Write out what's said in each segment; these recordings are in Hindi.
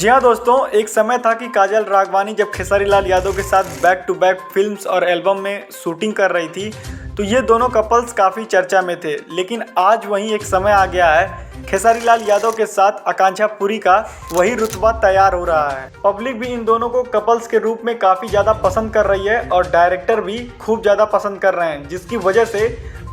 जी हाँ दोस्तों, एक समय था कि काजल राघवानी जब खेसारी लाल यादव के साथ बैक टू बैक फिल्म्स और एल्बम में शूटिंग कर रही थी तो ये दोनों कपल्स काफ़ी चर्चा में थे। लेकिन आज वहीं एक समय आ गया है, खेसारी लाल यादव के साथ आकांक्षा पुरी का वही रुतबा तैयार हो रहा है। पब्लिक भी इन दोनों को कपल्स के रूप में काफ़ी ज़्यादा पसंद कर रही है और डायरेक्टर भी खूब ज़्यादा पसंद कर रहे हैं, जिसकी वजह से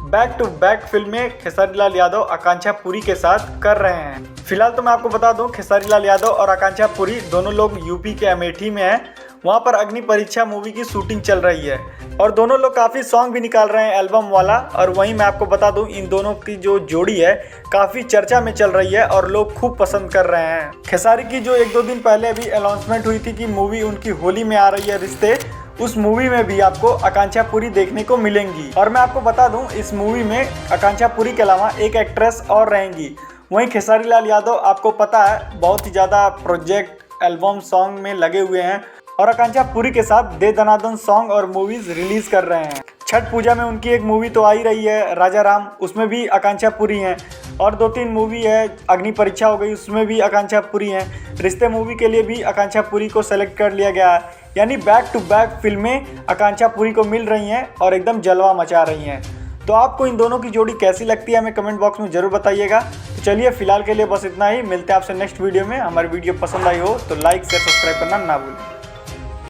बैक टू बैक फिल्में खेसारी लाल यादव आकांक्षा पुरी के साथ कर रहे हैं। फिलहाल तो मैं आपको बता दूं, खेसारी लाल यादव और आकांक्षा पुरी दोनों लोग यूपी के अमेठी में हैं। वहां पर अग्नि परीक्षा मूवी की शूटिंग चल रही है और दोनों लोग काफ़ी सॉन्ग भी निकाल रहे हैं एल्बम वाला। और वहीं मैं आपको बता दूं, इन दोनों की जो जोड़ी है काफ़ी चर्चा में चल रही है और लोग खूब पसंद कर रहे हैं। खेसारी की जो 1-2 दिन पहले अभी अनाउंसमेंट हुई थी कि मूवी उनकी होली में आ रही है रिश्ते, उस मूवी में भी आपको आकांक्षा पुरी देखने को मिलेंगी। और मैं आपको बता दूं, इस मूवी में आकांक्षा पुरी के अलावा एक एक्ट्रेस और रहेंगी। वहीं खेसारी लाल यादव आपको पता है बहुत ही ज़्यादा प्रोजेक्ट एल्बम सॉन्ग में लगे हुए हैं और आकांक्षा पुरी के साथ दे दनादन सॉन्ग और मूवीज़ रिलीज़ कर रहे हैं। छठ पूजा में उनकी एक मूवी तो आ ही रही है राजा राम, उसमें भी आकांक्षा पुरी हैं। और 2-3 मूवी है, अग्नि परीक्षा हो गई उसमें भी आकांक्षा पुरी हैं। रिश्ते मूवी के लिए भी आकांक्षा पुरी को सेलेक्ट कर लिया गया है। यानी बैक टू बैक फिल्में आकांक्षा पुरी को मिल रही हैं और एकदम जलवा मचा रही हैं। तो आपको इन दोनों की जोड़ी कैसी लगती है हमें कमेंट बॉक्स में ज़रूर बताइएगा। तो चलिए फिलहाल के लिए बस इतना ही, मिलते हैं आपसे नेक्स्ट वीडियो में। हमारी वीडियो पसंद आई हो तो लाइक शेयर सब्सक्राइब करना ना भूलें।